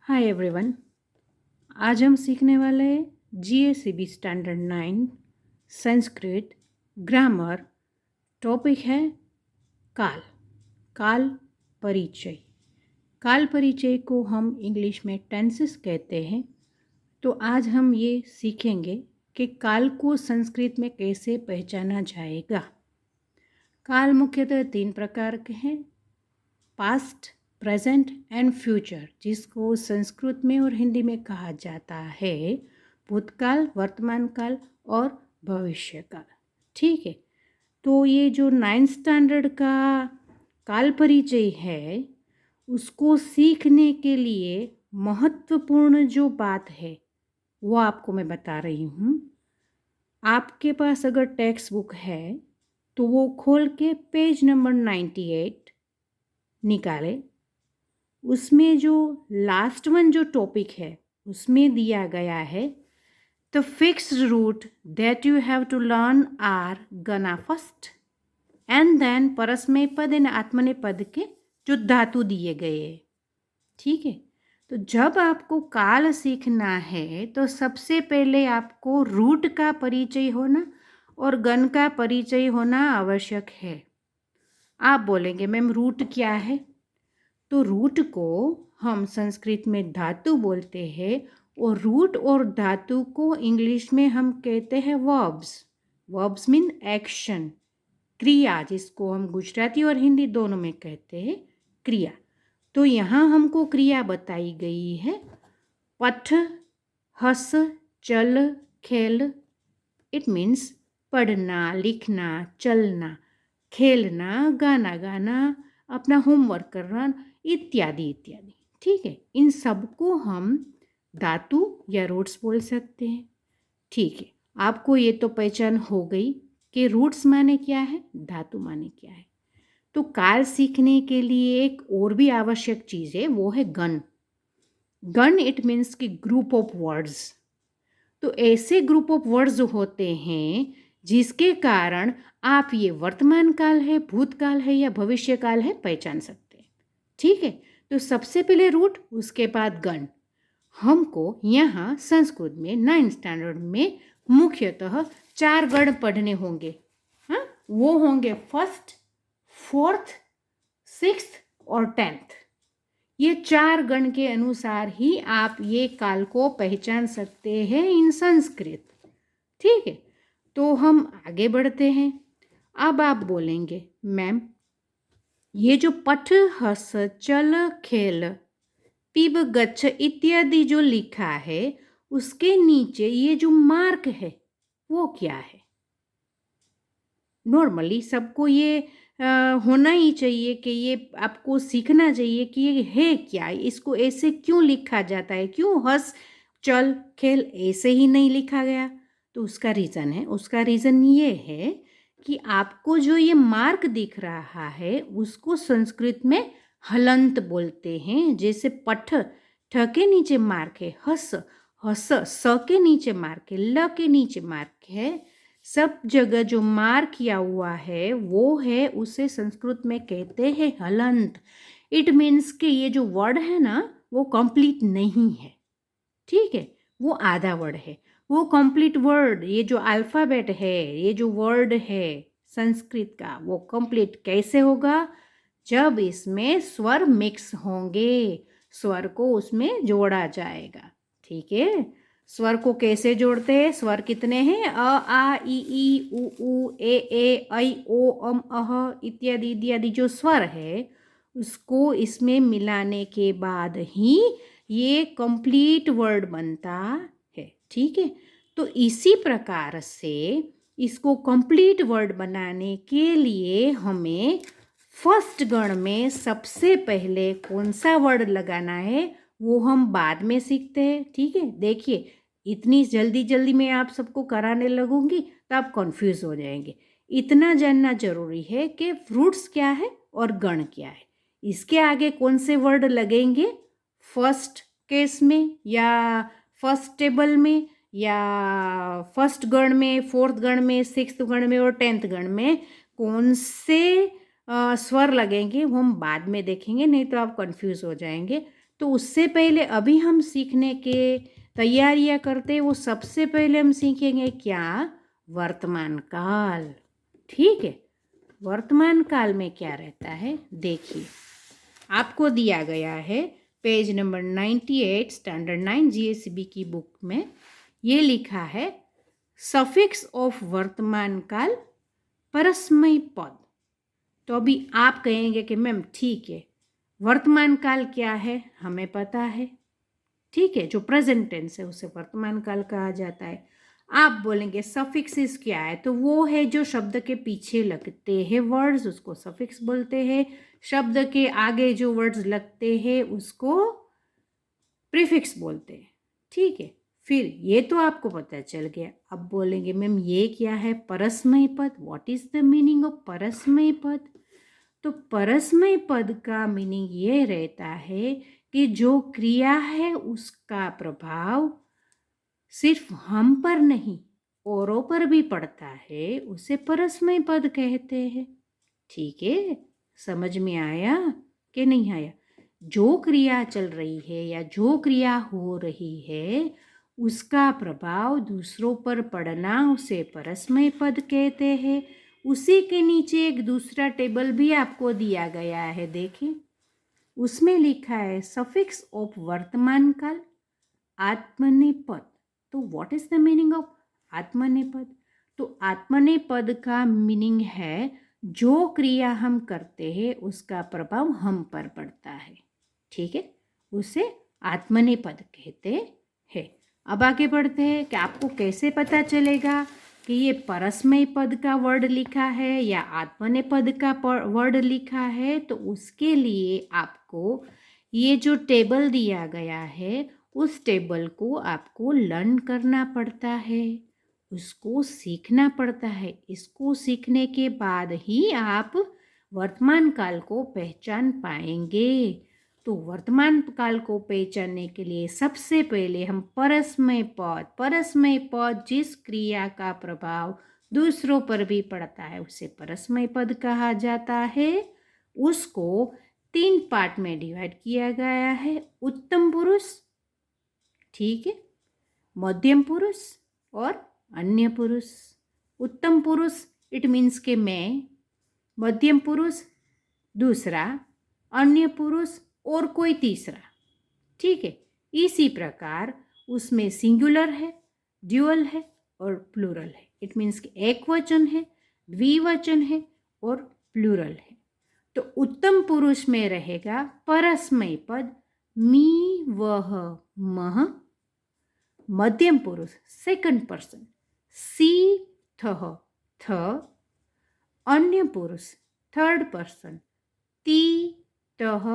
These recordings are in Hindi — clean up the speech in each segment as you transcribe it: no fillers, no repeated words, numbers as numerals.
Hi everyone. आज हम सीखने वाले हैं जीएसईबी स्टैंडर्ड 9 संस्कृत ग्रामर। टॉपिक है काल। काल परिचय। काल परिचय को हम इंग्लिश में टेंसेस कहते हैं। तो आज हम ये सीखेंगे कि काल को संस्कृत में कैसे पहचाना जाएगा। काल मुख्यतः 3 प्रकार के हैं, पास्ट, प्रेजेंट एंड फ्यूचर, जिसको संस्कृत में और हिंदी में कहा जाता है भूतकाल, वर्तमान काल और भविष्य काल। ठीक है, तो ये जो 9th स्टैंडर्ड का काल परिचय है उसको सीखने के लिए महत्वपूर्ण जो बात है वो आपको मैं बता रही हूँ। आपके पास अगर टेक्स्ट बुक है तो वो खोल के पेज नंबर 98 निकाले। उसमें जो लास्ट वन जो टॉपिक है उसमें दिया गया है the fixed root that you have to learn our गना फर्स्ट एंड देन परस्मय पद एंड आत्मनेपद के जो धातु दिए गए हैं। ठीक है, तो जब आपको काल सीखना है तो सबसे पहले आपको रूट का परिचय होना और गण का परिचय होना आवश्यक है। आप बोलेंगे मैम रूट क्या है? तो रूट को हम संस्कृत में धातु बोलते हैं और रूट और धातु को इंग्लिश में हम कहते हैं वर्ब्स। वर्ब्स मीन एक्शन, क्रिया, जिसको हम गुजराती और हिंदी दोनों में कहते हैं क्रिया। तो यहाँ हमको क्रिया बताई गई है पठ, हंस, चल, खेल। इट मीन्स पढ़ना, लिखना, चलना, खेलना, गाना गाना, अपना होमवर्क करना इत्यादि इत्यादि। ठीक है, इन सबको हम धातु या रूट्स बोल सकते हैं। ठीक है, आपको ये तो पहचान हो गई कि रूट्स माने क्या है, धातु माने क्या है। तो काल सीखने के लिए एक और भी आवश्यक चीज़ है, वो है गण। गण इट मीन्स कि ग्रुप ऑफ वर्ड्स। तो ऐसे ग्रुप ऑफ वर्ड्स होते हैं जिसके कारण आप ये वर्तमान काल है, भूतकाल है या भविष्य काल है पहचान सकते हैं। ठीक है, तो सबसे पहले रूट, उसके बाद गण। हमको यहाँ संस्कृत में 9th स्टैंडर्ड में मुख्यतः 4 गण पढ़ने होंगे। हाँ, वो होंगे फर्स्ट, फोर्थ, सिक्स्थ और 10th। ये 4 गण के अनुसार ही आप ये काल को पहचान सकते हैं इन संस्कृत। ठीक है, तो हम आगे बढ़ते हैं। अब आप बोलेंगे मैम ये जो पठ, हस, चल, खेल, पिब, गच्छ इत्यादि जो लिखा है उसके नीचे ये जो मार्क है वो क्या है? नॉर्मली सबको ये होना ही चाहिए कि ये आपको सीखना चाहिए कि ये है क्या, इसको ऐसे क्यों लिखा जाता है, क्यों हंस, चल, खेल ऐसे ही नहीं लिखा गया? तो उसका रीज़न है, उसका रीज़न ये है कि आपको जो ये मार्क दिख रहा है उसको संस्कृत में हलंत बोलते हैं। जैसे पठ, ठ के नीचे मार्क है, हस, हस, स के नीचे मार्क है, ल के नीचे मार्क है, सब जगह जो मार्क किया हुआ है वो है, उसे संस्कृत में कहते हैं हलंत। इट मीन्स कि ये जो वर्ड है ना वो कंप्लीट नहीं है। ठीक है, वो आधा वर्ड है। वो कंप्लीट वर्ड, ये जो अल्फ़ाबेट है, ये जो वर्ड है संस्कृत का, वो कंप्लीट कैसे होगा? जब इसमें स्वर मिक्स होंगे, स्वर को उसमें जोड़ा जाएगा। ठीक है, स्वर को कैसे जोड़ते हैं? स्वर कितने हैं? अ, आ, ई, उ, ए, ऐ, ओ, अह इत्यादि इत्यादि जो स्वर है उसको इसमें मिलाने के बाद ही ये कंप्लीट वर्ड बनता है। ठीक है, तो इसी प्रकार से इसको कंप्लीट वर्ड बनाने के लिए हमें फर्स्ट गण में सबसे पहले कौन सा वर्ड लगाना है वो हम बाद में सीखते हैं। ठीक है, देखिए इतनी जल्दी जल्दी मैं आप सबको कराने लगूंगी तो आप कंफ्यूज हो जाएंगे। इतना जानना जरूरी है कि फ्रूट्स क्या है और गण क्या है, इसके आगे कौन से वर्ड लगेंगे फर्स्ट केस में या फर्स्ट टेबल में या फर्स्ट गण में, फोर्थ गण में, सिक्स्थ गण में और 10th गण में कौन से स्वर लगेंगे वो हम बाद में देखेंगे, नहीं तो आप कंफ्यूज हो जाएंगे। तो उससे पहले अभी हम सीखने के तैयारियां करते हैं, वो सबसे पहले हम सीखेंगे क्या? वर्तमान काल। ठीक है, वर्तमान काल में क्या रहता है देखिए, आपको दिया गया है पेज नंबर 98 स्टैंडर्ड 9 जीएसबी की बुक में ये लिखा है सफिक्स ऑफ वर्तमान काल परस्मय पद। तो अभी आप कहेंगे कि मैम ठीक है, वर्तमान काल क्या है हमें पता है, ठीक है, जो प्रेजेंट टेंस है उसे वर्तमान काल कहा जाता है। आप बोलेंगे सफिक्सेस क्या है, तो वो है जो शब्द के पीछे लगते हैं वर्ड्स, उसको सफिक्स बोलते हैं। शब्द के आगे जो वर्ड्स लगते हैं उसको प्रीफिक्स बोलते हैं। ठीक है, फिर ये तो आपको पता चल गया। अब बोलेंगे मैम ये क्या है परस्मय पद, what is the meaning of परस्मय पद? तो परस्मय पद का मीनिंग ये रहता है कि जो क्रिया है उसका प्रभाव सिर्फ हम पर नहीं औरों पर भी पड़ता है, उसे परस्मय पद कहते हैं। ठीक है, समझ में आया कि नहीं आया? जो क्रिया चल रही है या जो क्रिया हो रही है उसका प्रभाव दूसरों पर पड़ना उसे परस्मय पद कहते हैं। उसी के नीचे एक दूसरा टेबल भी आपको दिया गया है, देखिए उसमें लिखा है सफिक्स ऑफ वर्तमान काल आत्मनेपद। तो what is the meaning of आत्मनेपद? तो आत्मनेपद का मीनिंग है जो क्रिया हम करते हैं उसका प्रभाव हम पर पड़ता है। ठीक है, उसे आत्मनेपद कहते हैं। अब आगे बढ़ते हैं कि आपको कैसे पता चलेगा कि ये परस्मय पद का वर्ड लिखा है या आत्मनेपद का वर्ड लिखा है। तो उसके लिए आपको ये जो टेबल दिया गया है उस टेबल को आपको लर्न करना पड़ता है, उसको सीखना पड़ता है। इसको सीखने के बाद ही आप वर्तमान काल को पहचान पाएंगे। तो वर्तमान काल को पहचानने के लिए सबसे पहले हम परस्मय पद जिस क्रिया का प्रभाव दूसरों पर भी पड़ता है उसे परस्मय पद कहा जाता है। उसको 3 पार्ट में डिवाइड किया गया है, उत्तम पुरुष, ठीक है, मध्यम पुरुष और अन्य पुरुष। उत्तम पुरुष इट मीन्स के मैं, मध्यम पुरुष दूसरा, अन्य पुरुष और कोई तीसरा। ठीक है, इसी प्रकार उसमें सिंगुलर है, ड्यूअल है और प्लूरल है। इट मीन्स कि एक वचन है, द्विवचन है और प्लूरल है। तो उत्तम पुरुष में रहेगा परस्मय पद मी वह मह, मध्यम पुरुष सेकंड पर्सन सी थह थ, अन्य पुरुष थर्ड पर्सन ती तह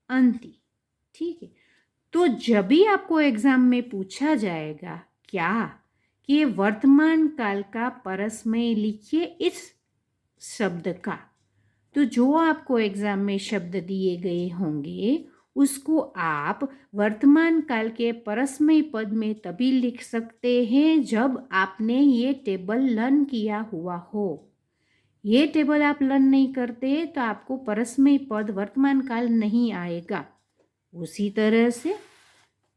अंति। ठीक है, तो जब भी आपको एग्जाम में पूछा जाएगा क्या कि ये वर्तमान काल का परस्मय लिखिए इस शब्द का, तो जो आपको एग्जाम में शब्द दिए गए होंगे उसको आप वर्तमान काल के परस्मय पद में तभी लिख सकते हैं जब आपने ये टेबल लर्न किया हुआ हो। ये टेबल आप लर्न नहीं करते तो आपको परस्मय पद वर्तमान काल नहीं आएगा। उसी तरह से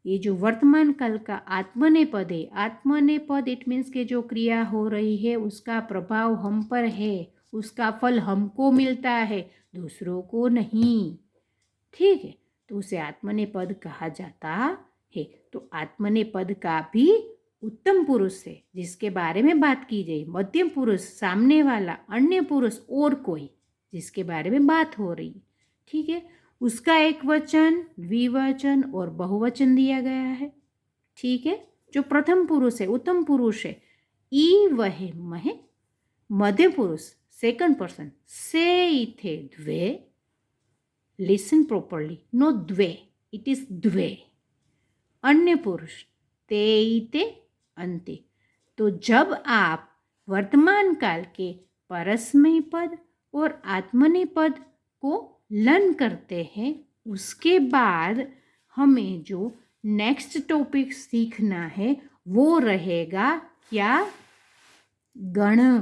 ये जो वर्तमान काल का आत्मनेपद है, आत्मनेपद इट मीन्स के जो क्रिया हो रही है उसका प्रभाव हम पर है, उसका फल हमको मिलता है, दूसरों को नहीं। ठीक है, तो उसे आत्मनेपद कहा जाता है। तो आत्मनेपद का भी उत्तम पुरुष है जिसके बारे में बात की गई, मध्यम पुरुष सामने वाला, अन्य पुरुष और कोई जिसके बारे में बात हो रही। ठीक है, उसका एक वचन, द्विवचन और बहुवचन दिया गया है। ठीक है, जो प्रथम पुरुष है, उत्तम पुरुष है, ई वह महे, मध्य पुरुष सेकंड पर्सन से इथे द्वे, लिसन प्रॉपरली, नो द्वे, इट इज द्वे, अन्य पुरुष ते इते अंते। तो जब आप वर्तमान काल के परस्मय पद और आत्मनेपद को लर्न करते हैं उसके बाद हमें जो नेक्स्ट टॉपिक सीखना है वो रहेगा क्या? गण।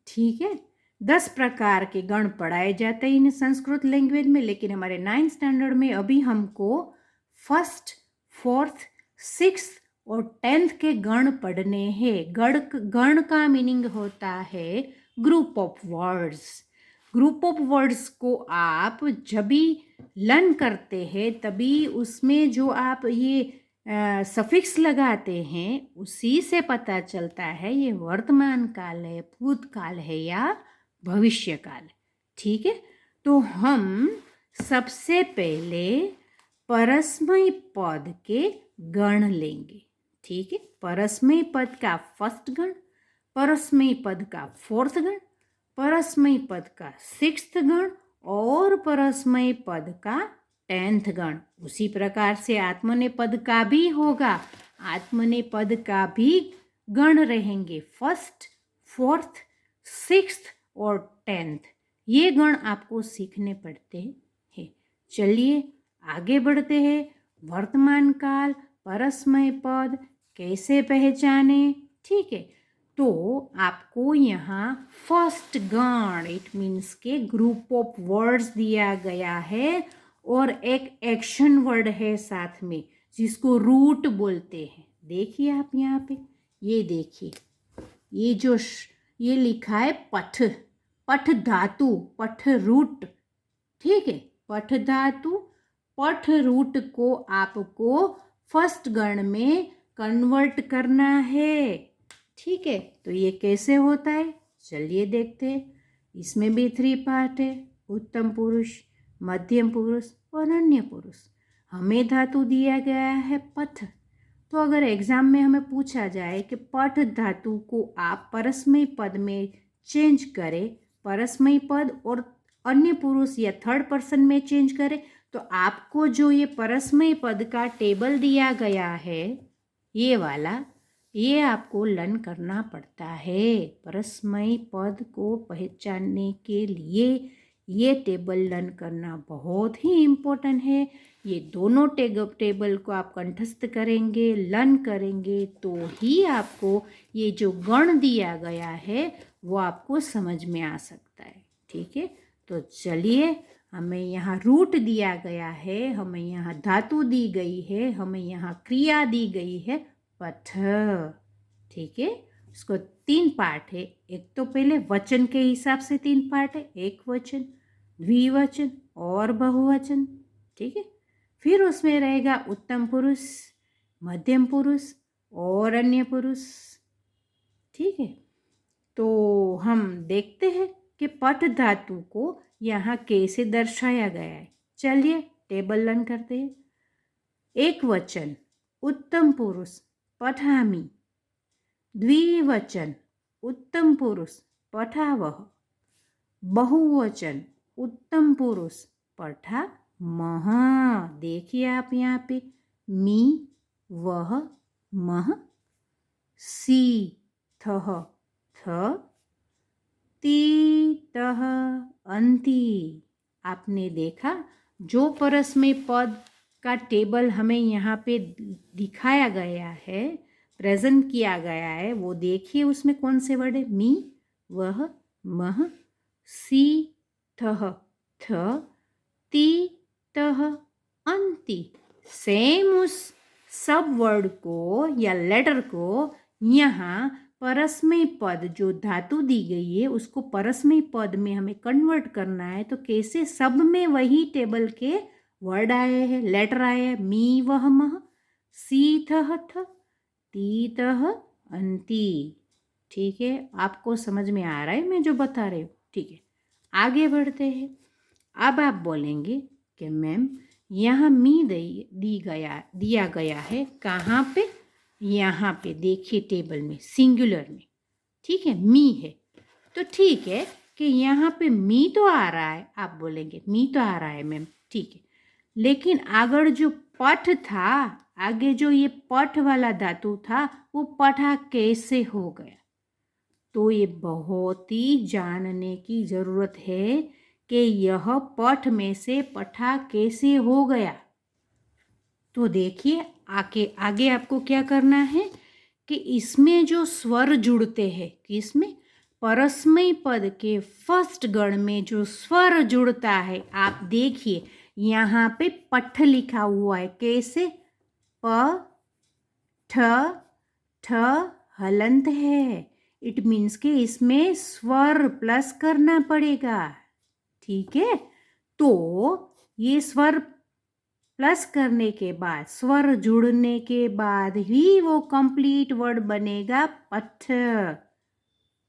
ठीक है, 10 प्रकार के गण पढ़ाए जाते हैं इन संस्कृत लैंग्वेज में, लेकिन हमारे 9th स्टैंडर्ड में अभी हमको फर्स्ट, फोर्थ, सिक्स और 10th के गण पढ़ने हैं। गण का मीनिंग होता है group of words. Group of words को आप जब भी लर्न करते हैं तभी उसमें जो आप ये सफिक्स लगाते हैं उसी से पता चलता है ये वर्तमान काल है, भूतकाल है या भविष्य काल। ठीक है, तो हम सबसे पहले परस्मय पद के गण लेंगे। ठीक है, परस्मय पद का फर्स्ट गण, परस्मय पद का फोर्थ गण, परस्मय पद का सिक्स्थ गण और परस्मय पद का 10th गण। उसी प्रकार से आत्मनेपद का भी होगा, आत्मनेपद का भी गण रहेंगे, फर्स्ट, फोर्थ, सिक्स्थ और 10th। ये गण आपको सीखने पड़ते हैं। चलिए आगे बढ़ते हैं। वर्तमान काल, परस्मय पद कैसे पहचाने? ठीक है, तो आपको यहाँ फर्स्ट गण इट मीन्स के ग्रुप ऑफ वर्ड्स दिया गया है और एक एक्शन वर्ड है साथ में जिसको रूट बोलते हैं। देखिए आप यहाँ पे, ये देखिए, ये जो ये लिखा है पठ, पठ धातु, पठ रूट। ठीक है, पठ धातु, पठ रूट को आपको फर्स्ट गण में कन्वर्ट करना है। ठीक है, तो ये कैसे होता है चलिए देखते हैं। इसमें भी 3 पार्ट है, उत्तम पुरुष, मध्यम पुरुष और अन्य पुरुष। हमें धातु दिया गया है पथ, तो अगर एग्जाम में हमें पूछा जाए कि पठ धातु को आप परस्मय पद में चेंज करें, परस्मय पद और अन्य पुरुष या थर्ड पर्सन में चेंज करें, तो आपको जो ये परस्मय पद का टेबल दिया गया है ये वाला, ये आपको लर्न करना पड़ता है। परस्मय पद को पहचानने के लिए ये टेबल लर्न करना बहुत ही इम्पोर्टेंट है। ये दोनों टेबल को आप कंठस्थ करेंगे, लर्न करेंगे तो ही आपको ये जो गण दिया गया है वो आपको समझ में आ सकता है। ठीक है, तो चलिए, हमें यहाँ रूट दिया गया है, हमें यहाँ धातु दी गई है, हमें यहाँ क्रिया दी गई है पठ। ठीक है, इसको 3 पार्ट है। एक तो पहले वचन के हिसाब से 3 पार्ट है, एक वचन, द्विवचन और बहुवचन। ठीक है, फिर उसमें रहेगा उत्तम पुरुष, मध्यम पुरुष और अन्य पुरुष। ठीक है, तो हम देखते हैं कि पठ धातु को यहाँ कैसे दर्शाया गया है। चलिए टेबल लर्न करते हैं। एक वचन उत्तम पुरुष पठामि, द्विवचन उत्तम पुरुष पठावः, बहुवचन उत्तम पुरुष पठामः। देखिए आप यहाँ पे मी, वह, मह, सी, थह, थ, ती, तह, अंति। आपने देखा जो परस्मय पद का टेबल हमें यहाँ पे दिखाया गया है, प्रेजेंट किया गया है, वो देखिए उसमें कौन से वर्ड है? मी, वह, मह, सी, थह, थ, ती, तह, अंति। सेम उस सब वर्ड को या लेटर को यहाँ परस्मय पद जो धातु दी गई है उसको परस्मय पद में हमें कन्वर्ट करना है। तो कैसे सब में वही टेबल के वर्ड आए हैं, लेटर आए हैं, मी, वह, मह, सी, थह, थ, ती, तह, अंति। ठीक है, आपको समझ में आ रहा है मैं जो बता रही हूँ? ठीक है, आगे बढ़ते हैं। अब आप बोलेंगे कि मैम यहाँ मी दिया गया है, कहाँ पे? यहाँ पे देखिए टेबल में, सिंगुलर में। ठीक है, मी है, तो ठीक है कि यहाँ पे मी तो आ रहा है, आप बोलेंगे मी तो आ रहा है मैम, ठीक है, लेकिन अगर जो पठ था, आगे जो ये पठ वाला धातु था वो पठा कैसे हो गया? तो ये बहुत ही जानने की ज़रूरत है कि यह पठ में से पठा कैसे हो गया। तो देखिए आगे आपको क्या करना है कि इसमें जो स्वर जुड़ते हैं, किसमें? परस्मय पद के फर्स्ट गण में जो स्वर जुड़ता है, आप देखिए यहाँ पे पठ लिखा हुआ है। कैसे? प ठ ठ हलंत है। इट मीन्स कि इसमें स्वर प्लस करना पड़ेगा। ठीक है, तो ये स्वर प्लस करने के बाद, स्वर जुड़ने के बाद ही वो कंप्लीट वर्ड बनेगा पठ।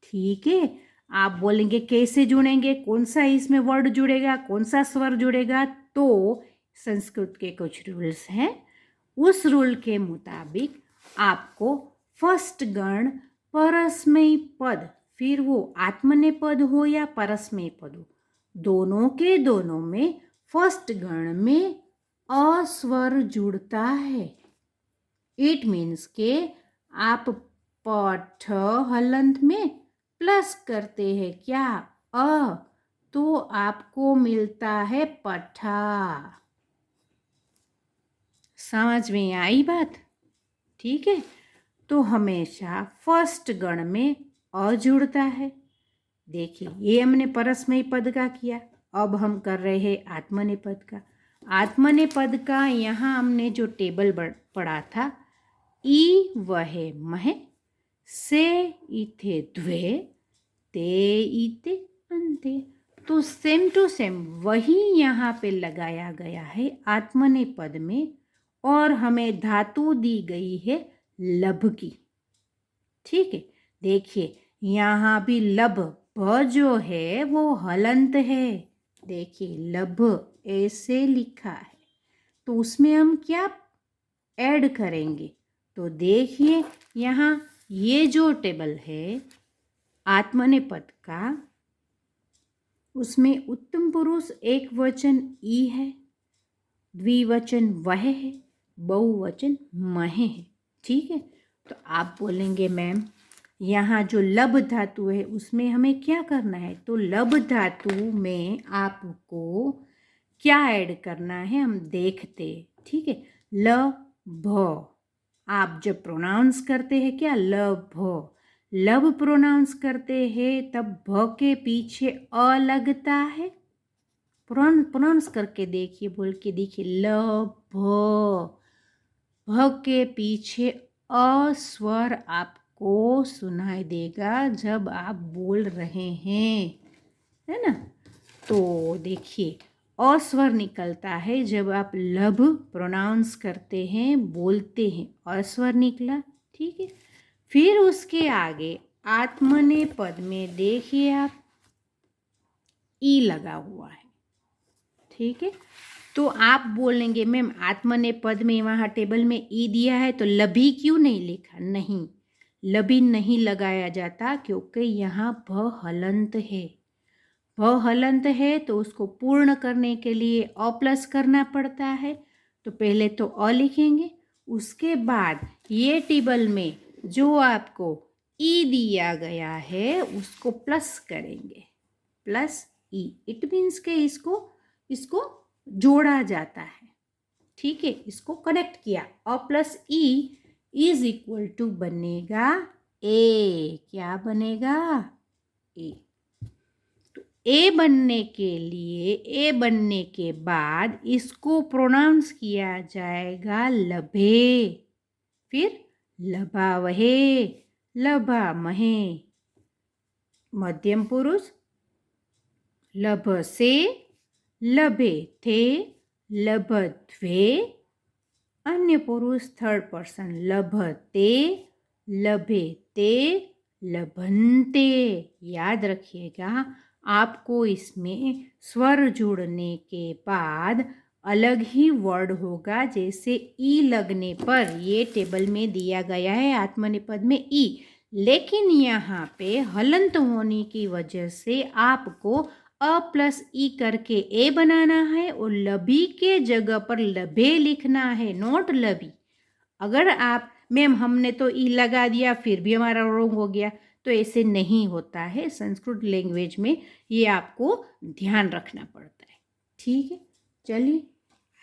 ठीक है, आप बोलेंगे कैसे जुड़ेंगे, कौन सा इसमें वर्ड जुड़ेगा, कौन सा स्वर जुड़ेगा? तो संस्कृत के कुछ रूल्स हैं। उस रूल के मुताबिक आपको फर्स्ट गण परस्मय पद, फिर वो आत्मनेपद हो या परस्मय पद हो, दोनों के दोनों में फर्स्ट गण में अस्वर जुड़ता है। इट मीन्स के आप पठ हलंत में प्लस करते हैं क्या? तो आपको मिलता है पठा। समझ में आई बात? ठीक है, तो हमेशा फर्स्ट गण में अ जुड़ता है। देखिए, ये हमने परस्मय पद का किया, अब हम कर रहे हैं आत्मनेपद का। आत्मनेपद का यहाँ हमने जो टेबल पढ़ा था, ई वहे महे, से इथे द्वे, ते इते अंते, तो सेम टू सेम वही यहाँ पे लगाया गया है आत्मनेपद में, और हमें धातु दी गई है लभ की। ठीक है, देखिए यहाँ भी लभ, भ जो है वो हलंत है। देखिए लभ ऐसे लिखा है, तो उसमें हम क्या ऐड करेंगे? तो देखिए यहाँ ये जो टेबल है आत्मनेपद का, उसमें उत्तम पुरुष एक वचन ई है, द्विवचन वह है, बहुवचन महे है। ठीक है, तो आप बोलेंगे मैम यहाँ जो लब धातु है उसमें हमें क्या करना है? तो लब धातु में आपको क्या ऐड करना है हम देखते। ठीक है, ल भ, आप जब प्रोनाउंस करते हैं क्या, ल भ, लब प्रोनाउंस करते हैं तब भ के पीछे अ लगता है। प्रोनाउंस करके देखिए, बोल के देखिए, ल भ, भ के पीछे अ स्वर आपको सुनाई देगा जब आप बोल रहे हैं, है ना? तो देखिए अस्वर निकलता है जब आप लभ प्रोनाउंस करते हैं, बोलते हैं, अस्वर निकला। ठीक है, फिर उसके आगे आत्मनेपद में देखिए आप ई लगा हुआ है। ठीक है, तो आप बोलेंगे मैम आत्मनेपद में वहाँ टेबल में ई दिया है तो लभी क्यों नहीं लिखा? नहीं, लभी नहीं लगाया जाता क्योंकि यहाँ भ हलंत है। भ हलंत है तो उसको पूर्ण करने के लिए अ प्लस करना पड़ता है। तो पहले तो अ लिखेंगे, उसके बाद ये टेबल में जो आपको ई दिया गया है उसको प्लस करेंगे, प्लस ई। इट मीन्स के इसको जोड़ा जाता है। ठीक है, इसको कनेक्ट किया, अ प्लस ई इज इक्वल टू बनेगा ए। क्या बनेगा? ए। ए बनने के बाद इसको प्रोनाउंस किया जाएगा लभे, फिर लभा वहे, लभा महे, मध्यम पुरुष लभ से, लभे थे, लभध्वे, अन्य पुरुष थर्ड पर्सन लभते, लभेते, लभन्ते। याद रखिएगा, आपको इसमें स्वर जोड़ने के बाद अलग ही वर्ड होगा। जैसे ई लगने पर ये टेबल में दिया गया है आत्मनेपद में ई, लेकिन यहाँ पे हलंत होने की वजह से आपको अ प्लस ई करके ए बनाना है और लभी के जगह पर लभे लिखना है, नोट लभी। अगर आप मैम हमने तो ई लगा दिया फिर भी हमारा रॉन्ग हो गया, तो ऐसे नहीं होता है। संस्कृत लैंग्वेज में ये आपको ध्यान रखना पड़ता है। ठीक है, चलिए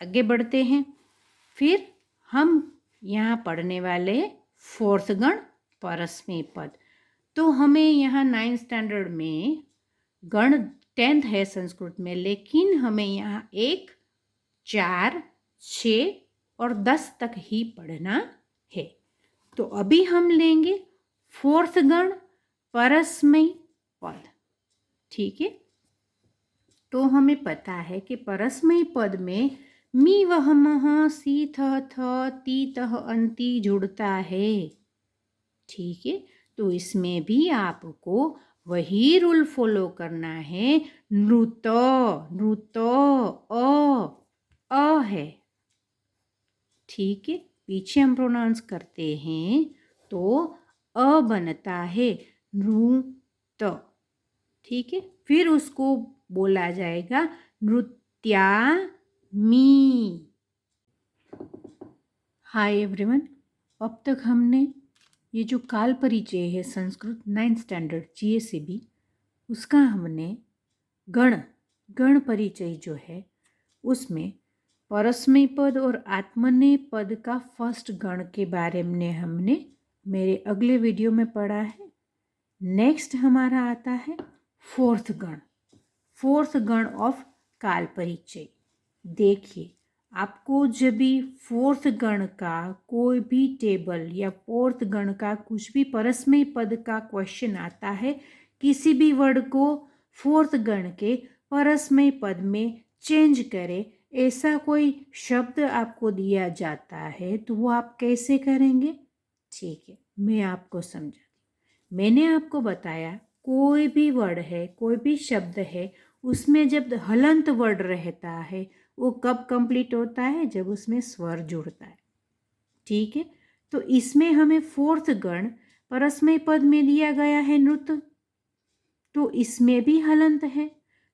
आगे बढ़ते हैं। फिर हम यहाँ पढ़ने वाले हैं फोर्थ गण परस्मय पद। तो हमें यहाँ 9th स्टैंडर्ड में गण 10th है संस्कृत में, लेकिन हमें यहाँ 1, 4, 6 और 10 तक ही पढ़ना है। तो अभी हम लेंगे 4th गण परस्मैय पद। ठीक है, तो हमें पता है कि परस्मैय पद में मी वह मह सी थ थ ती तह अंति जुड़ता है। ठीक है, तो इसमें भी आपको वही रूल फॉलो करना है। नृत नृत अ है। ठीक है, पीछे हम प्रोनाउंस करते हैं तो अ बनता है नृत। ठीक है, फिर उसको बोला जाएगा नृत्यामी। हाय एवरीवन, अब तक हमने ये जो काल परिचय है संस्कृत 9th स्टैंडर्ड GSEB, उसका हमने गण परिचय जो है उसमें परस्मैय पद और आत्मनेय पद का फर्स्ट गण के बारे में हमने मेरे अगले वीडियो में पढ़ा है। नेक्स्ट हमारा आता है 4th गण ऑफ काल परिचय। देखिए, आपको जब भी 4th गण का कोई भी टेबल या 4th गण का कुछ भी परस्मैय पद का क्वेश्चन आता है, किसी भी वर्ड को 4th गण के परस्मैय पद में चेंज करें, ऐसा कोई शब्द आपको दिया जाता है तो वो आप कैसे करेंगे? ठीक है, मैं आपको समझाती। मैंने आपको बताया कोई भी वर्ड है, कोई भी शब्द है, उसमें जब हलंत वर्ड रहता है वो कब कंप्लीट होता है? जब उसमें स्वर जुड़ता है। ठीक है, तो इसमें हमें 4th गण परस्मैय पद में दिया गया है नृत, तो इसमें भी हलंत है,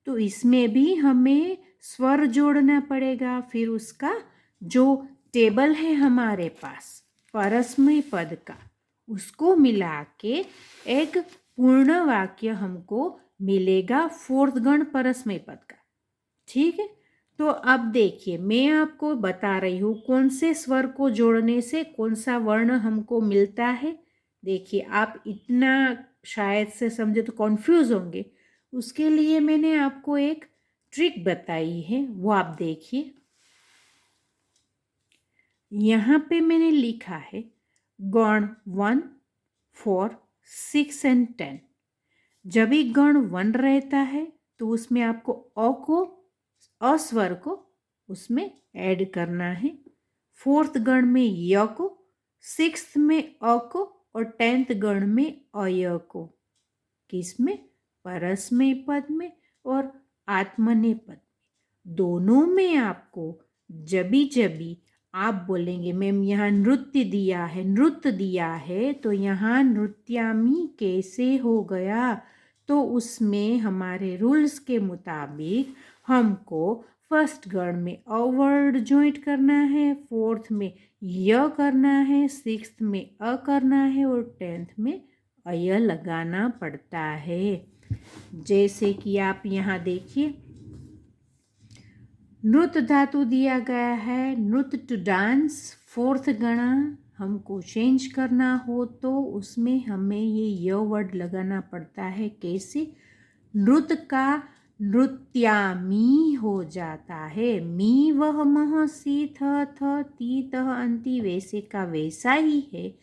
तो इसमें भी हमें स्वर जोड़ना पड़ेगा। फिर उसका जो टेबल है हमारे पास परस्मैय पद का, उसको मिला के एक पूर्ण वाक्य हमको मिलेगा 4th गण परस्मैय पद का। ठीक है, तो अब देखिए, मैं आपको बता रही हूँ कौन से स्वर को जोड़ने से कौन सा वर्ण हमको मिलता है। देखिए, आप इतना शायद से समझे तो कॉन्फ्यूज होंगे, उसके लिए मैंने आपको एक ट्रिक बताई है, वो आप देखिए। यहाँ पे मैंने लिखा है गण 1, 4, 6 एंड 10। जब भी गण 1 रहता है तो उसमें आपको अस्वर को उसमें ऐड करना है। 4th गण में य को, 6th में अ को और 10th गण में अय को। किसमें? परस्मैय पद में और आत्मनेय पद में। दोनों में आपको जबी आप बोलेंगे मैम यहाँ नृत्य दिया है तो यहाँ नृत्यामी कैसे हो गया? तो उसमें हमारे रूल्स के मुताबिक हमको फर्स्ट गण में अ वर्ड ज्वाइंट करना है, 4th में य करना है, 6th में अ करना है और 10th में अय लगाना पड़ता है। जैसे कि आप यहाँ देखिए, नृत्य धातु दिया गया है, नृत्य टू डांस, 4th गणा हमको चेंज करना हो तो उसमें हमें ये य वर्ड लगाना पड़ता है। कैसे? नृत्य का नृत्यामी हो जाता है। मी वह मह सी थ थ ती तह अंति वैसे का वैसा ही है।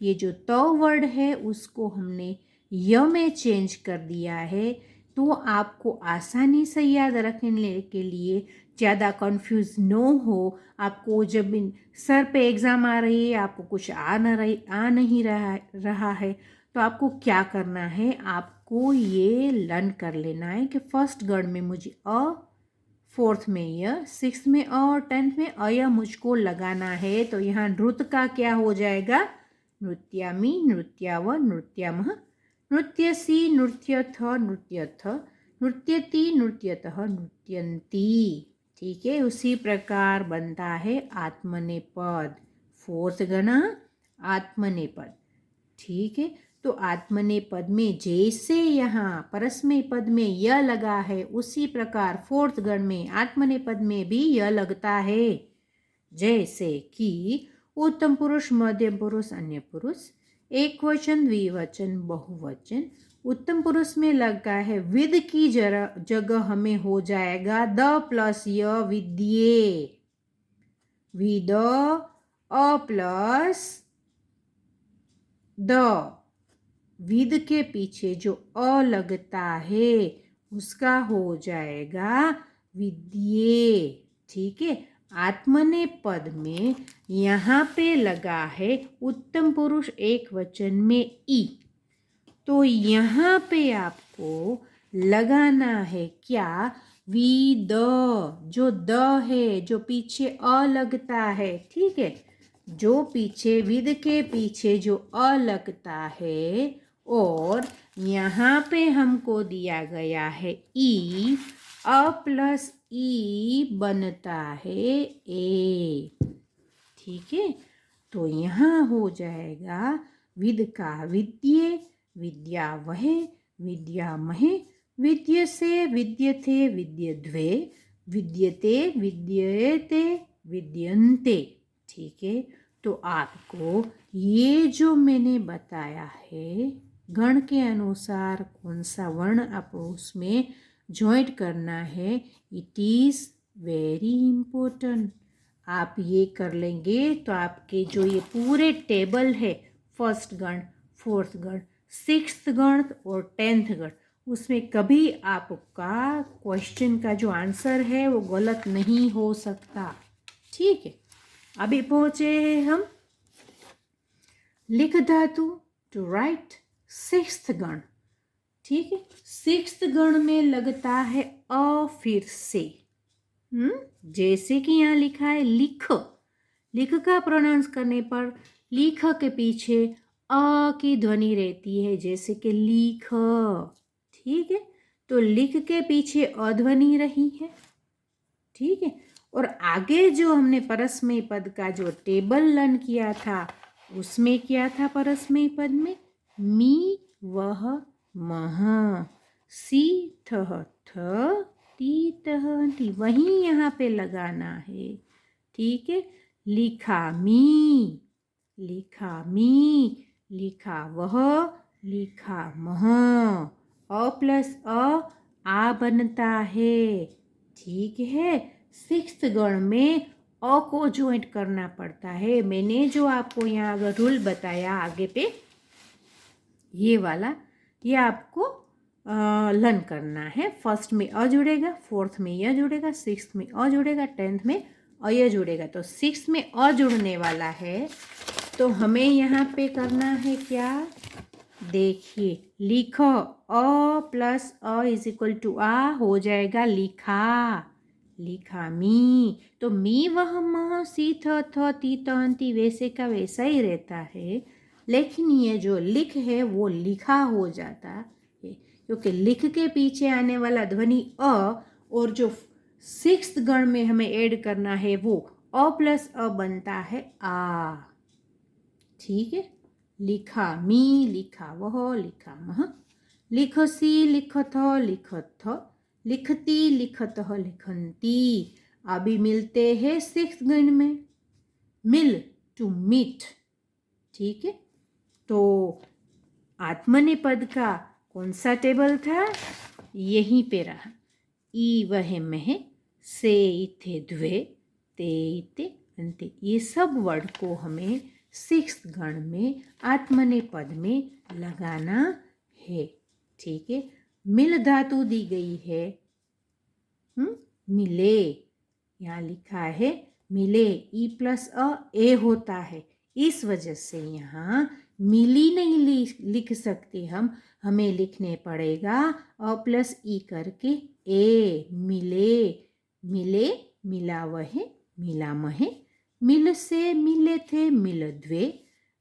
ये जो त वर्ड है उसको हमने य में चेंज कर दिया है, तो आपको आसानी से याद रखने के लिए, ज़्यादा कंफ्यूज न हो, आपको जब सर पे एग्ज़ाम आ रही है, आपको कुछ आ नहीं रहा है, तो आपको क्या करना है? आपको ये लर्न कर लेना है कि फर्स्ट गण में मुझे अ, 4th में य, 6th में अ और 10th में अय मुझको लगाना है। तो यहाँ नृत्य का क्या हो जाएगा? नृत्यामी, नृत्याव, नृत्यामः, नृत्यसी, नृत्यथ, नृत्यथ, नृत्यति, नृत्यतः, नृत्यन्ति। ठीक है, उसी प्रकार बनता है आत्मनेय पद। 4th गण आत्मनेय पद। ठीक है, तो आत्मनेय पद में जैसे यहाँ परस्मैय पद में य लगा है, उसी प्रकार 4th गण में आत्मनेय पद में भी य लगता है। जैसे कि उत्तम पुरुष, मध्यम पुरुष, अन्य पुरुष, एक वचन, द्विवचन, बहुवचन। उत्तम पुरुष में लगा है विद की जगह हमें हो जाएगा द प्लस य विद्ये। विद अ प्लस द। विद के पीछे जो अ लगता है उसका हो जाएगा विद्ये। ठीक है। आत्मनेपद में यहाँ पे लगा है उत्तम पुरुष एक वचन में ई। तो यहाँ पे आपको लगाना है क्या? We the. जो द है, जो पीछे अ लगता है, ठीक है, जो पीछे विद के पीछे जो अ लगता है, और यहाँ पे हमको दिया गया है ई, अ प्लस ई बनता है ए। ठीक है। तो यहाँ हो जाएगा विद का विद्ये, विद्या वहे, विद्या महे, विद्य से, विद्यते, विद्यद्वे, विद्यते, विद्येते, विद्यन्ते। ठीक है। तो आपको ये जो मैंने बताया है गण के अनुसार कौन सा वर्ण आपको उसमें ज्वाइंट करना है, इट इज़ वेरी इम्पोर्टेंट। आप ये कर लेंगे तो आपके जो ये पूरे टेबल है, फर्स्ट गण, फोर्थ गण, सिक्स्थ गण और 10th गण, उसमें कभी आपका क्वेश्चन का जो आंसर है वो गलत नहीं हो सकता। ठीक है। अभी पहुंचे हैं हम लिख धातु टू राइट सिक्स्थ गण। ठीक है। सिक्स्थ गण में लगता है अ फिर से। जैसे कि यहाँ लिखा है लिख। लिख का प्रोनाउंस करने पर लिख के पीछे अ की ध्वनि रहती है, जैसे कि लिख। ठीक है। तो लिख के पीछे अ ध्वनि रही है। ठीक है। और आगे जो हमने परस्मय पद का जो टेबल लर्न किया था उसमें क्या था? परस्मय पद में मी वह मह, सी थह थ, ती तह ती, वहीं यहाँ पे लगाना है। ठीक है। लिखा मी, लिखा मी, लिखा वह, लिखा मह, अ प्लस आ बनता है। ठीक है। सिक्स्थ गण में अ को ज्वाइंट करना पड़ता है। मैंने जो आपको यहाँ अगर रूल बताया आगे पे, ये वाला, ये आपको लर्न करना है। फर्स्ट में अ जुड़ेगा, फोर्थ में य जुड़ेगा, सिक्स्थ में अ जुड़ेगा, 10th में अय जुड़ेगा। तो सिक्स्थ में अ जुड़ने वाला है तो हमें यहाँ पे करना है क्या? देखिए, लिखो अ प्लस अ इज इक्वल टू आ हो जाएगा लिखा। लिखा मी। तो मी वह मह सी थ ती ती वैसे का वैसा ही रहता है, लेकिन ये जो लिख है वो लिखा हो जाता है, क्योंकि लिख के पीछे आने वाला ध्वनि अ, और जो सिक्स्थ गण में हमें ऐड करना है वो अ प्लस अ बनता है आ। ठीक है। लिखा मी, लिखा वह, लिखा मह, लिखसी, लिखथ, लिखथ, लिखती, लिखत, लिखंती। अभी मिलते हैं सिक्स्थ गण में, मिल टू मीट। ठीक है। तो आत्मनेपद का कौन सा टेबल था? यहीं पे रहा। ई वह मह, से इथे द्वे, ते इते अंते। ये सब वर्ड को हमें सिक्स्थ गण में आत्मनेपद में लगाना है। ठीक है। मिल धातु दी गई है, मिले, यहाँ लिखा है मिले, ई प्लस अ ए होता है, इस वजह से यहाँ मिली नहीं लिख सकते हम, हमें लिखने पड़ेगा अ प्लस ई करके ए। मिले, मिले, मिला वहे, मिला महे, मिल से, मिले थे, मिल द्वे,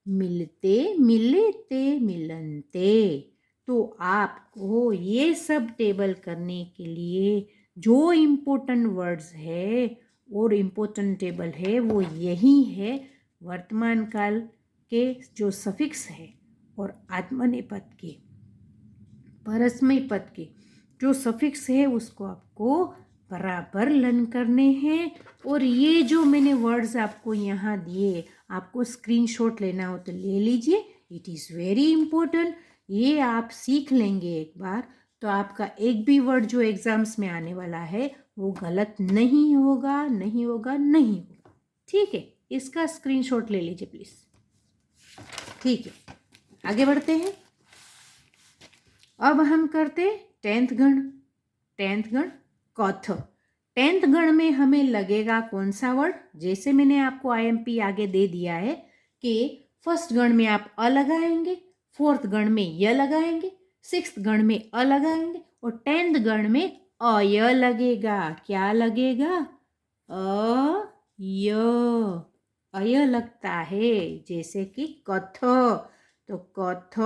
मिलते, मिलेते, मिलनते। तो आपको ये सब टेबल करने के लिए जो इम्पोर्टेंट वर्ड्स है और इम्पोर्टेंट टेबल है वो यही है। वर्तमान काल के जो सफिक्स है और आत्मनेपद के, परस्मय पद के जो सफिक्स है उसको आपको बराबर लर्न करने हैं। और ये जो मैंने वर्ड्स आपको यहाँ दिए, आपको स्क्रीनशॉट लेना हो तो ले लीजिए, इट इज़ वेरी इम्पोर्टेंट। ये आप सीख लेंगे एक बार तो आपका एक भी वर्ड जो एग्जाम्स में आने वाला है वो गलत नहीं होगा, नहीं होगा, नहीं होगा। ठीक है, इसका स्क्रीनशॉट ले लीजिए प्लीज़। ठीक है, आगे बढ़ते हैं। अब हम करते 10th गण। 10th गण कथ। 10th गण में हमें लगेगा कौन सा वर्ड? जैसे मैंने आपको आईएमपी आगे दे दिया है कि फर्स्ट गण में आप अ लगाएंगे, 4th गण में य लगाएंगे, 6th गण में अ लगाएंगे और 10th गण में अय लगेगा। क्या लगेगा? अय। अय लगता है, जैसे कि कथ। तो कथ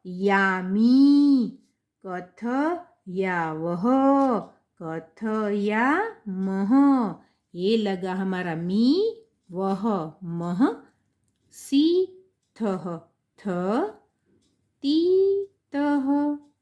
यामी, कथ यावह, कथ या मह। ये लगा हमारा मी, वह मह, सी थह थ, ती तह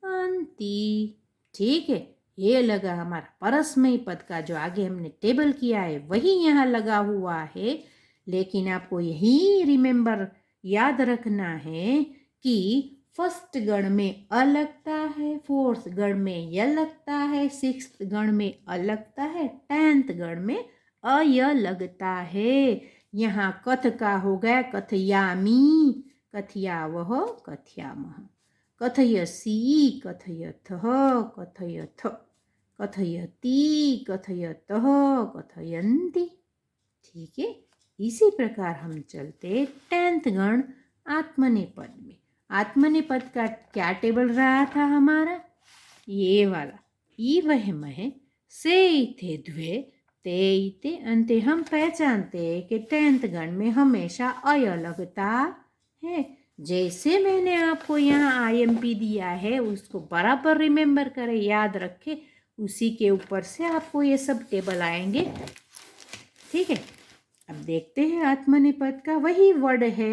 अंति। ठीक है, ये लगा हमारा परस्मय पद का जो आगे हमने टेबल किया है वही यहाँ लगा हुआ है। लेकिन आपको यही रिमेंबर याद रखना है कि फर्स्ट गण में अ लगता है, 4th गण में य लगता है, 6th गण में अ लगता है, 10th गण में अय लगता है। यहाँ कथ का हो गया कथयामी, कथयावह, कथयामह, कथयसि, कथयथः, कथयथ, कथयति, कथयतः, कथयन्ति। ठीक है, इसी प्रकार हम चलते 10th गण आत्मनेपद में। आत्मनेपद का क्या टेबल रहा था हमारा? ये वाला। ई वह मह, से थे द्वे, ते इते अंते। हम पहचानते हैं कि 10th गण में हमेशा अय लगता है। जैसे मैंने आपको यहाँ आईएमपी दिया है उसको बराबर रिमेंबर करें, याद रखें। उसी के ऊपर से आपको ये सब टेबल आएंगे। ठीक है, अब देखते हैं आत्मनेपद का वही वर्ड है,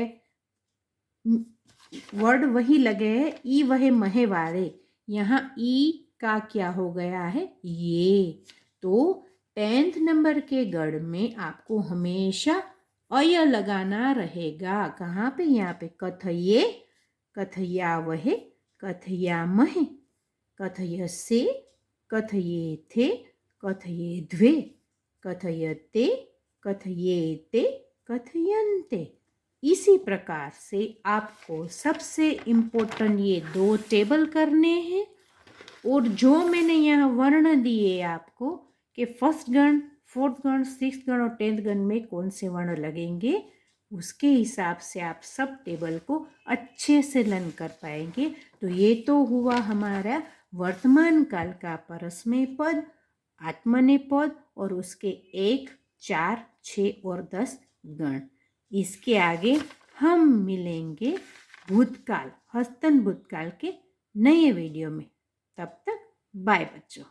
वर्ड वही लगे हैं, ई वह महे वाले। यहाँ ई का क्या हो गया है? ये। तो 10th नंबर के गण में आपको हमेशा अय लगाना रहेगा। कहाँ पे? यहाँ पे कथये, कथया वह, कथया महे, कथयसे, कथयेथे, कथये द्वे, कथयते, कथयेते, कथयन्ते। इसी प्रकार से आपको सबसे इम्पोर्टेंट ये 2 टेबल करने हैं। और जो मैंने यहाँ वर्ण दिए आपको कि फर्स्ट गण, 4th गण, 6th गण और 10th गण में कौन से वर्ण लगेंगे, उसके हिसाब से आप सब टेबल को अच्छे से लर्न कर पाएंगे। तो ये तो हुआ हमारा वर्तमान काल का परस्मय पद, आत्मनेपद और उसके 1, 4, 6 और 10 गण। इसके आगे हम मिलेंगे भूतकाल, हस्तन भूतकाल के नए वीडियो में। तब तक बाय बच्चों।